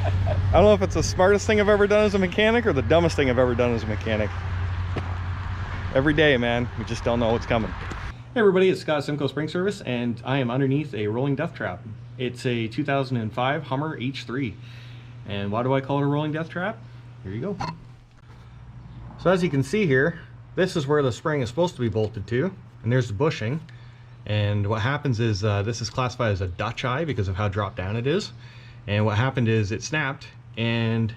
I don't know if it's the smartest thing I've ever done as a mechanic or the dumbest thing I've ever done as a mechanic. Every day, man, we just don't know what's coming. Hey everybody, it's Scott Simcoe Spring Service, and I am underneath a rolling death trap. It's a 2005 Hummer H3. And why do I call it a rolling death trap? Here you go. So as you can see here, this is where the spring is supposed to be bolted to, and there's the bushing. And what happens is this is classified as a Dutch eye because of how dropped down it is. And what happened is it snapped and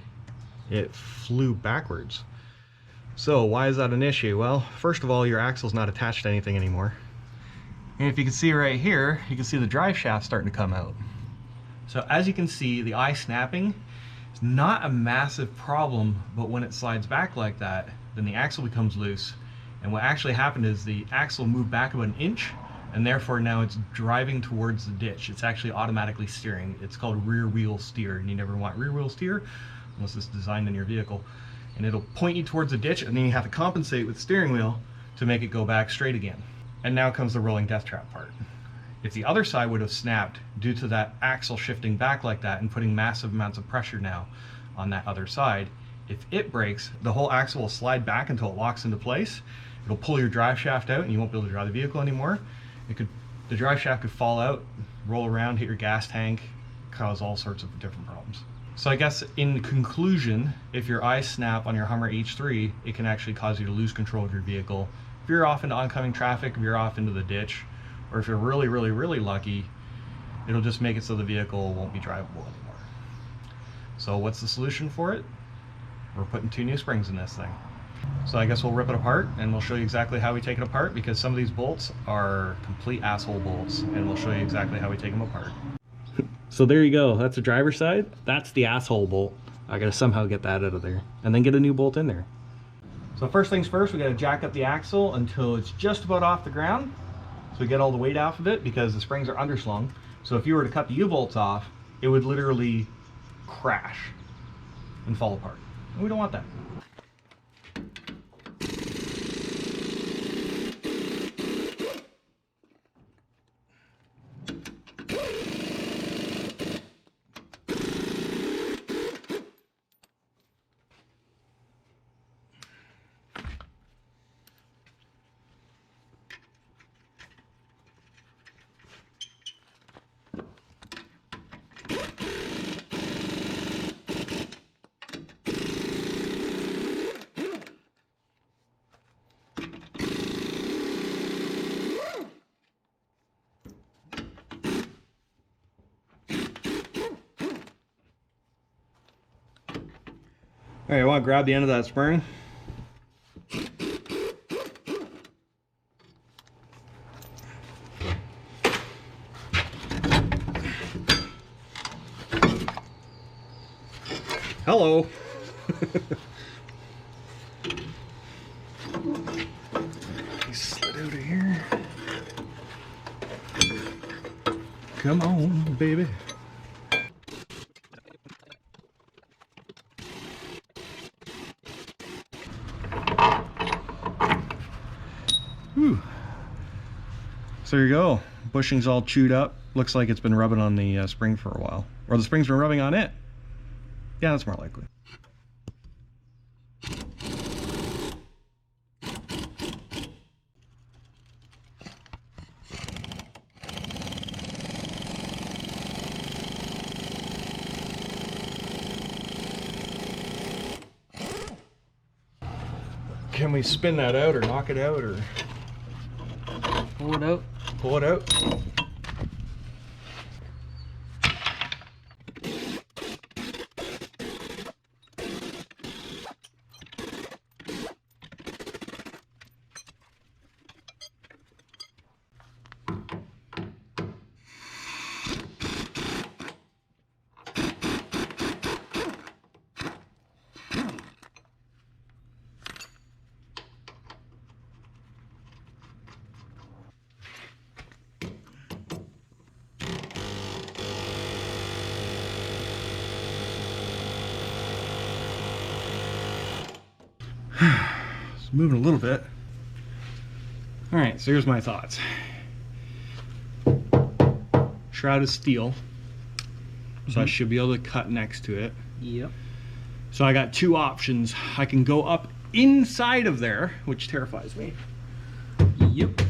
it flew backwards. So why is that an issue? Well, first of all, your axle's not attached to anything anymore. And if you can see right here, you can see the drive shaft starting to come out. So as you can see, the eye snapping is not a massive problem, but when it slides back like that, then the axle becomes loose. And what actually happened is the axle moved back about an inch, and therefore now it's driving towards the ditch. It's actually automatically steering. It's called rear wheel steer, and you never want rear wheel steer unless it's designed in your vehicle. And it'll point you towards the ditch, and then you have to compensate with the steering wheel to make it go back straight again. And now comes the rolling death trap part. If the other side would have snapped due to that axle shifting back like that and putting massive amounts of pressure now on that other side, if it breaks, the whole axle will slide back until it locks into place. It'll pull your drive shaft out and you won't be able to drive the vehicle anymore. The drive shaft could fall out, roll around, hit your gas tank, cause all sorts of different problems. So I guess in conclusion, if your eyes snap on your Hummer H3, it can actually cause you to lose control of your vehicle. If you're off into oncoming traffic, if you're off into the ditch, or if you're really, really, really lucky, it'll just make it so the vehicle won't be drivable anymore. So what's the solution for it? We're putting 2 new springs in this thing. So I guess we'll rip it apart and we'll show you exactly how we take it apart, because some of these bolts are complete asshole bolts, and we'll show you exactly how we take them apart. So there you go, that's the driver's side, that's the asshole bolt. I gotta somehow get that out of there and then get a new bolt in there. So first things first, we gotta jack up the axle until it's just about off the ground, so we get all the weight off of it, because the springs are underslung. So if you were to cut the U-bolts off, it would literally crash and fall apart. And we don't want that. All right, I want to grab the end of that spring. Hello. Slid out of here. Come on, baby. Whew. So there you go. Bushing's all chewed up. Looks like it's been rubbing on the spring for a while. Or the spring's been rubbing on it. Yeah, that's more likely. Can we spin that out or knock it out or pull it out? Pull it out. It's moving a little bit. All right, so here's my thoughts. Shroud is steel. So I should be able to cut next to it. Yep. So I got two options. I can go up inside of there, which terrifies me. Yep.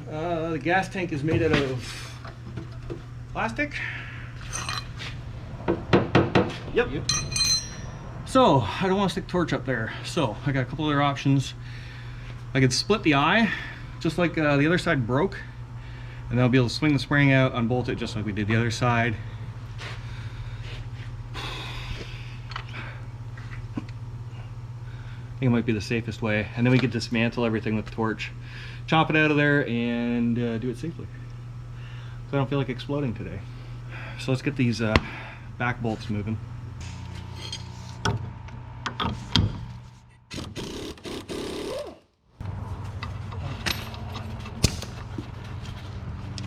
The gas tank is made out of plastic. Yep. So I don't want to stick torch up there. So I got a couple other options. I could split the eye, just like the other side broke, and I'll be able to swing the spring out, unbolt it just like we did the other side. I think it might be the safest way, and then we could dismantle everything with the torch, chop it out of there, and do it safely. So I don't feel like exploding today. So let's get these back bolts moving.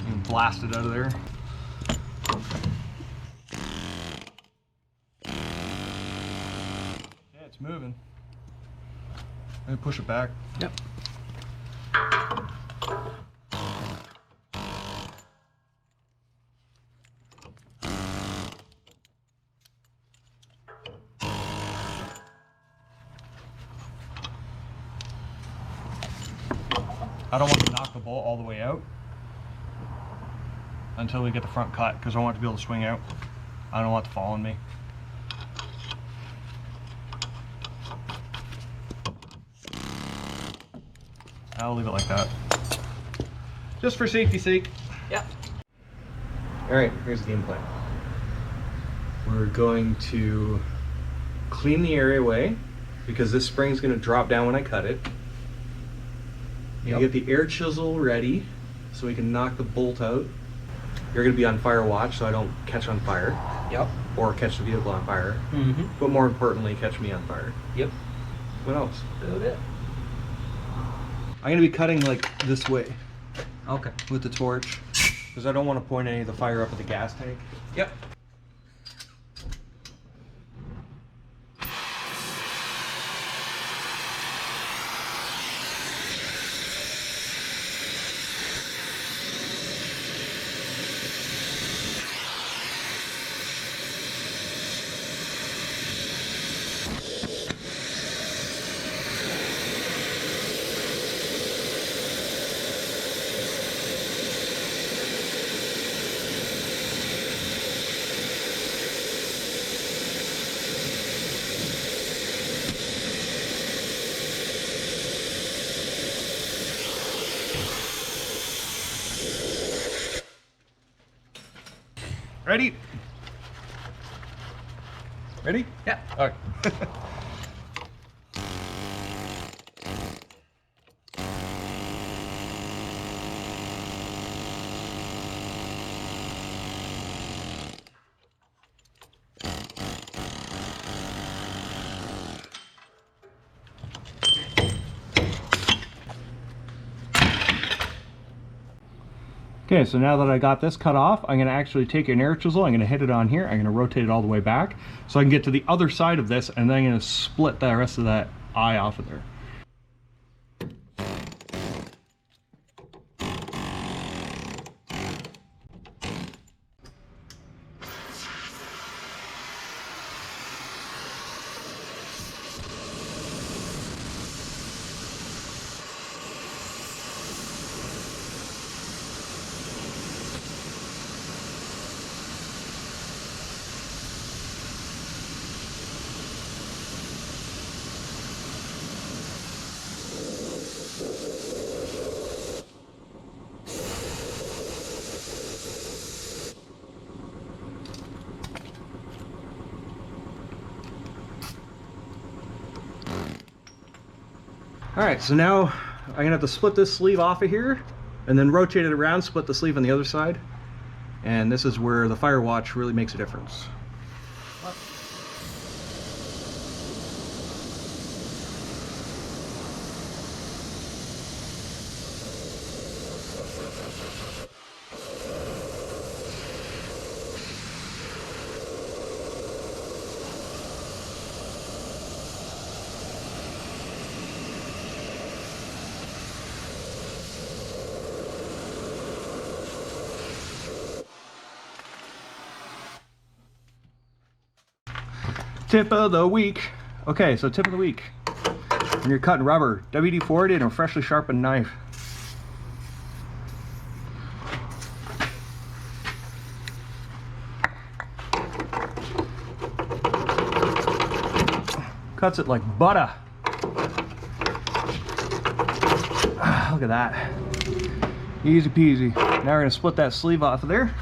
And blast it out of there. Yeah, it's moving. Let me push it back. Yep. I don't want to knock the bolt all the way out until we get the front cut, because I want it to be able to swing out. I don't want it to fall on me. I'll leave it like that, just for safety's sake. Yep. All right, here's the game plan. We're going to clean the area away, because this spring's going to drop down when I cut it. Yep. Get the air chisel ready so we can knock the bolt out. You're going to be on fire watch so I don't catch on fire. Yep. Or catch the vehicle on fire. Mm-hmm. But more importantly, catch me on fire. Yep. What else? About it. I'm going to be cutting like this way Okay. with the torch, because I don't want to point any of the fire up at the gas tank. Yep. Ready? Ready? Yeah. All right. Okay, so now that I got this cut off, I'm going to actually take an air chisel, I'm going to hit it on here, I'm going to rotate it all the way back so I can get to the other side of this, and then I'm going to split the rest of that eye off of there. Alright, so now I'm going to have to split this sleeve off of here and then rotate it around, split the sleeve on the other side. And this is where the fire watch really makes a difference. Tip of the week. Okay, so tip of the week. When you're cutting rubber, WD-40 and a freshly sharpened knife. Cuts it like butter. Look at that. Easy peasy. Now we're gonna split that sleeve off of there.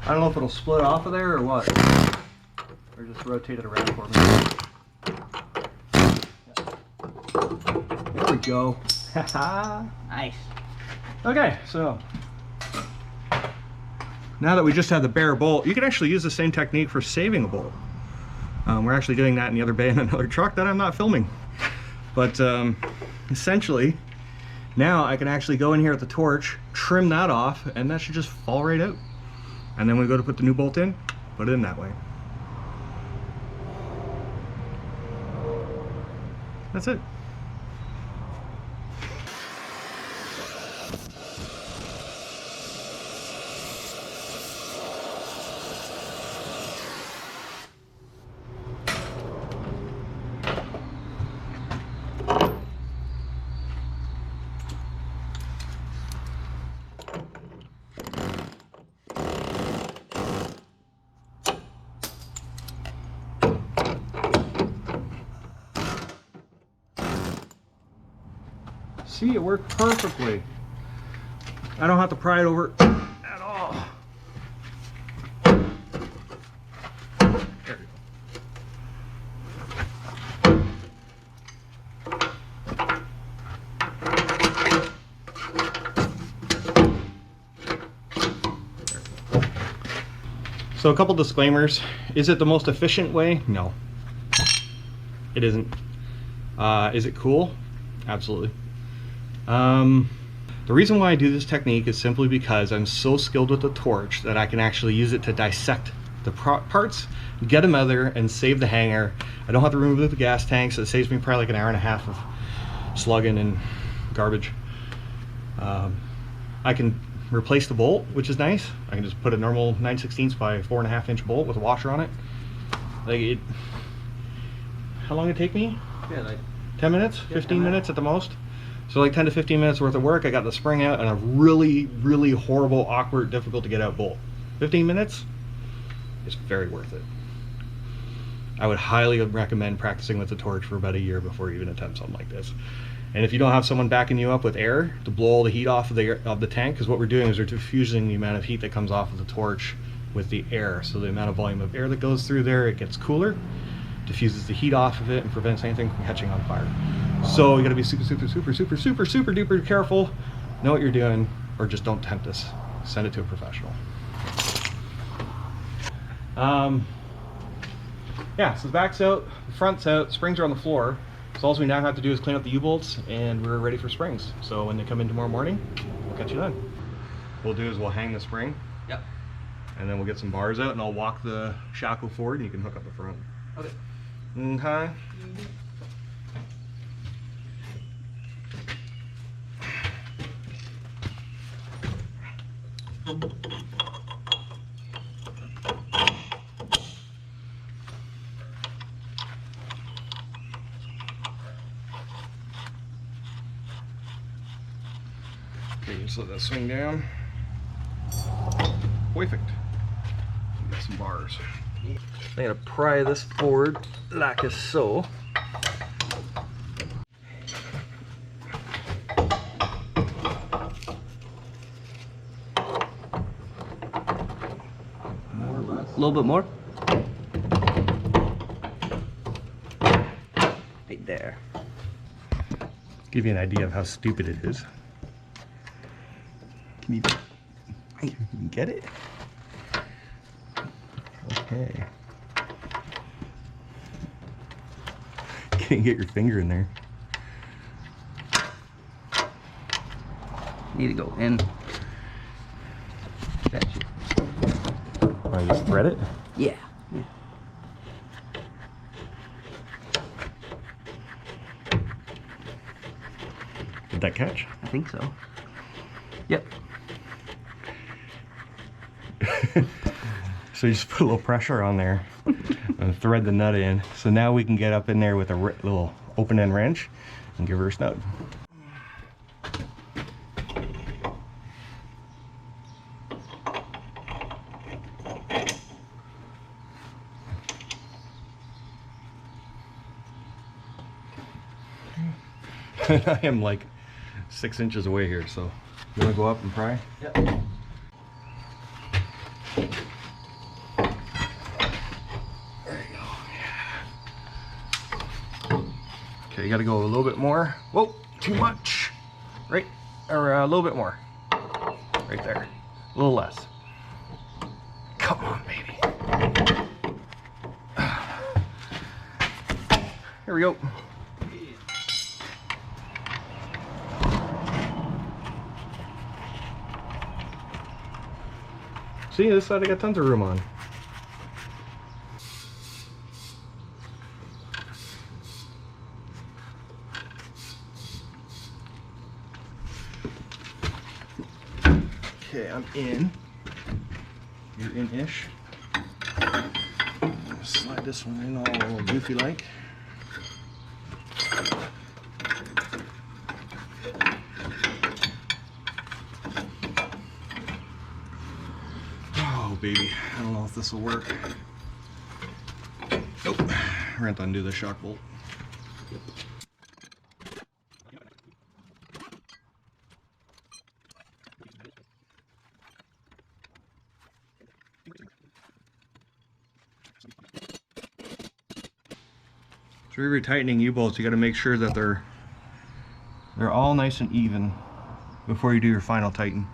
I don't know if it'll split off of there or what. Or just rotate it around for me. There we go. Nice. Okay, so now that we just have the bare bolt, you can actually use the same technique for saving a bolt. We're actually doing that in the other bay in another truck that I'm not filming. But essentially, now I can actually go in here with the torch, trim that off, and that should just fall right out. And then we go to put the new bolt in, put it in that way. That's it. See, it worked perfectly. I don't have to pry it over at all. There we go. So a couple disclaimers. Is it the most efficient way? No. It isn't. Is it cool? Absolutely. The reason why I do this technique is simply because I'm so skilled with the torch that I can actually use it to dissect the parts, get them out of there, and save the hanger. I don't have to remove the gas tank, so it saves me probably like an hour and a half of slugging and garbage. I can replace the bolt, which is nice. I can just put a normal 9/16 by 4.5 inch bolt with a washer on it. Like it. How long did it take me? Yeah, like 10 minutes, 15 minutes at the most. So like 10 to 15 minutes worth of work. I got the spring out and a really, really horrible, awkward, difficult to get out bolt. 15 minutes is very worth it. I would highly recommend practicing with the torch for about a year before you even attempt something like this. And if you don't have someone backing you up with air to blow all the heat off of the tank, because what we're doing is we're diffusing the amount of heat that comes off of the torch with the air. So the amount of volume of air that goes through there, it gets cooler, diffuses the heat off of it, and prevents anything from catching on fire. So you gotta be super, super, super, super, super, super duper careful. Know what you're doing, or just don't tempt this. Send it to a professional. Yeah, so the back's out, the front's out, springs are on the floor. So all we now have to do is clean up the U-bolts, and we're ready for springs. So when they come in tomorrow morning, we'll catch you then. What we'll do is we'll hang the spring. Yep. And then we'll get some bars out, and I'll walk the shackle forward, and you can hook up the front. Okay. Okay. Okay, just let that swing down. Perfect. Got some bars. I'm gonna pry this forward like so. More or less. A little bit more. Right there. Give you an idea of how stupid it is. Can you get it? Okay. can't get your finger in there. Need to go in. That shit. I just thread it? Yeah. Did that catch? I think so. Yep. So you just put a little pressure on there and thread the nut in. So now we can get up in there with a little open end wrench and give her a snug. I am like 6 inches away here, so you want to go up and pry? Yep. There you go. Yeah. Okay, you got to go a little bit more. Whoa, too much. Right, or a little bit more. Right there. A little less. Come on, baby. Here we go. See, this side I got tons of room on. Okay, I'm in. You're in-ish. Slide this one in all goofy like. Oh baby, I don't know if this will work. Nope. We're gonna have to undo the shock bolt. So when you're tightening U-bolts, you got to make sure that they're all nice and even before you do your final tighten.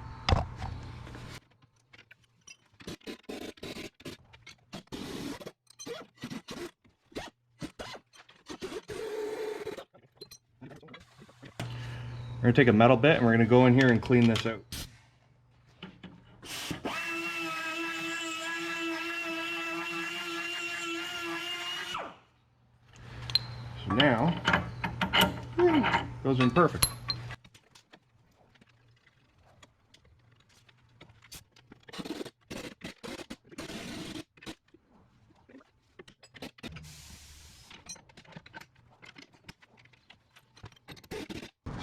We're going to take a metal bit and we're going to go in here and clean this out. So now, goes in perfect.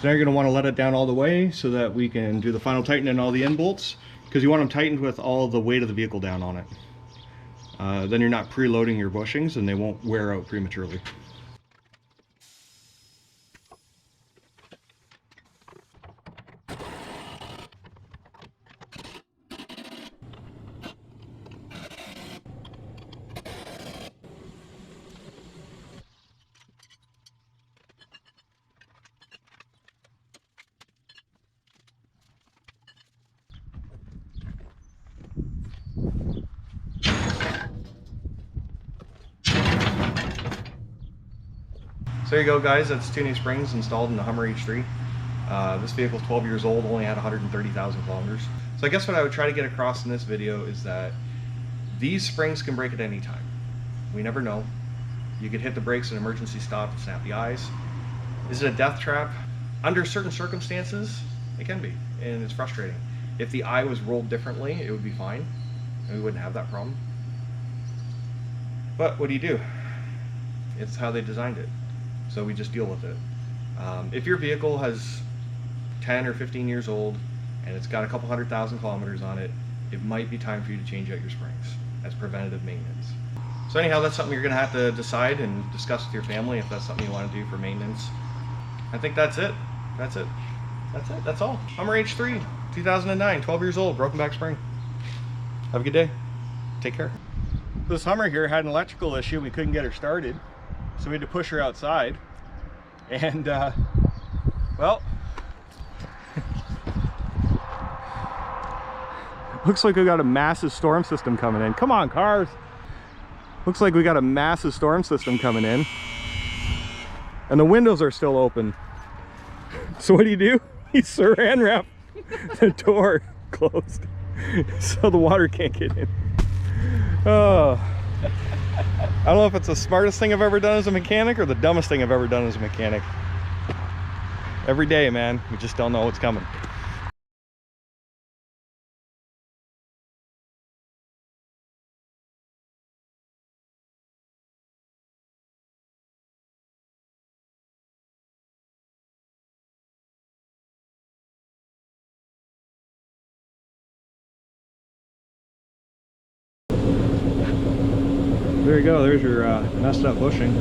So now you're going to want to let it down all the way so that we can do the final tightening and all the end bolts, because you want them tightened with all the weight of the vehicle down on it. Then you're not preloading your bushings and they won't wear out prematurely. So there you go, guys. That's tuning springs installed in the Hummer H3. This vehicle is 12 years old, only had 130,000 kilometers. So I guess what I would try to get across in this video is that these springs can break at any time. We never know. You could hit the brakes in an emergency stop and snap the eyes. Is it a death trap? Under certain circumstances, it can be, and it's frustrating. If the eye was rolled differently, it would be fine, and we wouldn't have that problem. But what do? It's how they designed it. So we just deal with it. If your vehicle has 10 or 15 years old and it's got a couple 100,000 kilometers on it, it might be time for you to change out your springs as preventative maintenance. So anyhow, that's something you're gonna have to decide and discuss with your family if that's something you want to do for maintenance. I think that's it. That's it. That's it. That's all. Hummer H3, 2009, 12 years old, broken back spring. Have a good day. Take care. This Hummer here had an electrical issue. We couldn't get her started. So we had to push her outside, and well, looks like we got a massive storm system coming in. Come on, cars. Looks like we got a massive storm system coming in. and the windows are still open. So what do? You saran wrap the door closed so the water can't get in. Oh, I don't know if it's the smartest thing I've ever done as a mechanic or the dumbest thing I've ever done as a mechanic. Every day, man, we just don't know what's coming. There you go, there's your messed up bushing.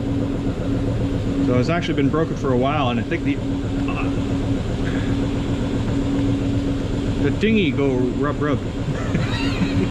So it's actually been broken for a while, and I think the dinghy go rub.